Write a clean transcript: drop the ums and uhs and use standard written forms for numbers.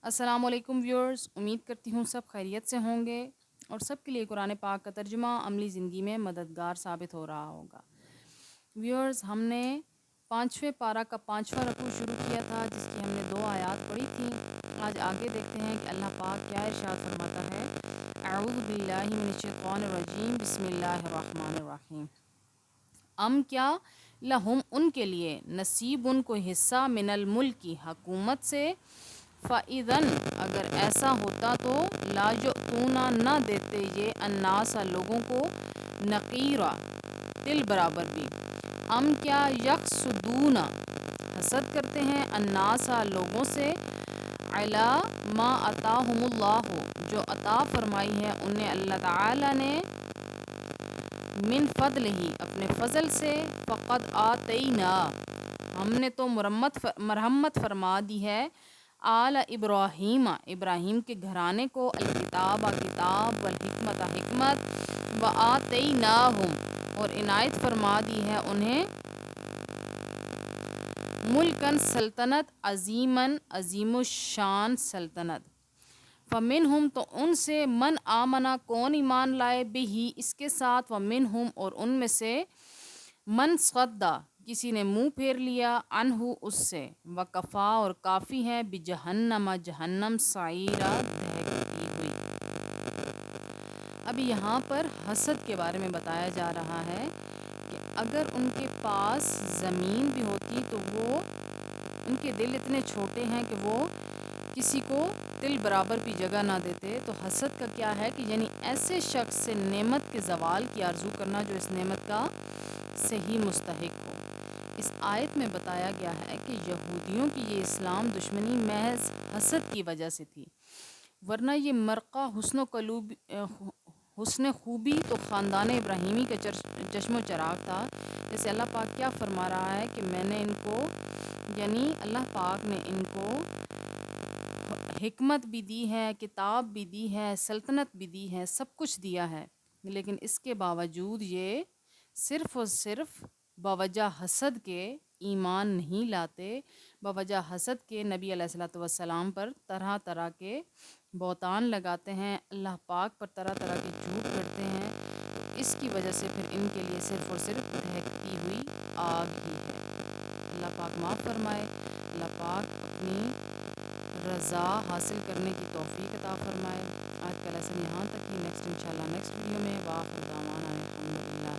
السلام علیکم ویورز، امید کرتی ہوں سب خیریت سے ہوں گے اور سب کے لیے قرآن پاک کا ترجمہ عملی زندگی میں مددگار ثابت ہو رہا ہوگا۔ ویورز، ہم نے 5ویں پارہ کا 5واں رکوع شروع کیا تھا جس کی ہم نے 2 آیات پڑھی تھیں۔ آج آگے دیکھتے ہیں کہ اللہ پاک کیا ارشاد فرماتا ہے۔ اعوذ باللہ من الشیطان الرجیم، بسم اللہ الرحمن الرحیم۔ کیا لہم ان کے لیے نصیب ان کو حصہ من الملک کی حکومت سے، فَإِذَنْ اگر ایسا ہوتا تو لا یؤتون نہ دیتے یہ الناس لوگوں کو نقیرا تل برابر بھی۔ کیا یقصدون حسد کرتے ہیں الناس لوگوں سے علی ما عطاہم اللہ جو عطا فرمائی ہے انہیں اللہ تعالی نے من فضل ہی اپنے فضل سے، فقد آتینا ہم نے تو مرحمت فرما دی ہے آل ابراہیم ابراہیم کے گھرانے کو الکتاب کتاب والحکمت حکمت و آتیناہم اور عنایت فرما دی ہے انہیں ملکن سلطنت عظیمن عظیم الشان سلطنت۔ فمنہم تو ان سے من آمنا کون ایمان لائے بہی اس کے ساتھ، ومنہم اور ان میں سے من صدّا کسی نے منہ پھیر لیا عنہ اس سے، وکفا اور کافی ہے بجہنم جہنم سعیرا دہکتی ہوئی۔ ابھی یہاں پر حسد کے بارے میں بتایا جا رہا ہے کہ اگر ان کے پاس زمین بھی ہوتی تو وہ ان کے دل اتنے چھوٹے ہیں کہ وہ کسی کو تل برابر بھی جگہ نہ دیتے۔ تو حسد کا کیا ہے کہ یعنی ایسے شخص سے نعمت کے زوال کی آرزو کرنا جو اس نعمت کا صحیح مستحق ہو۔ اس آیت میں بتایا گیا ہے کہ یہودیوں کی یہ اسلام دشمنی محض حسد کی وجہ سے تھی، ورنہ یہ مرقہ حسن خوبی تو خاندان ابراہیمی کا چشم و چراغ تھا۔ جیسے اللہ پاک کیا فرما رہا ہے کہ میں نے ان کو یعنی اللہ پاک نے ان کو حکمت بھی دی ہے، کتاب بھی دی ہے، سلطنت بھی دی ہے، سب کچھ دیا ہے، لیکن اس کے باوجود یہ صرف اور صرف بوجہ حسد کے ایمان نہیں لاتے، بوجہ حسد کے نبی علیہ الصلوۃ والسلام پر طرح طرح کے بہتان لگاتے ہیں، اللہ پاک پر طرح طرح کے جھوٹ کرتے ہیں، تو اس کی وجہ سے پھر ان کے لیے صرف اور صرف دہکتی ہوئی آگ ہی ہے۔ اللہ پاک معاف فرمائے، اللہ پاک اپنی رضا حاصل کرنے کی توفیق عطا فرمائے۔ آج کا لیسن یہاں تک ہی، نیکسٹ انشاءاللہ نیکسٹ ویڈیو میں۔ وآخر دعوانا الحمدللہ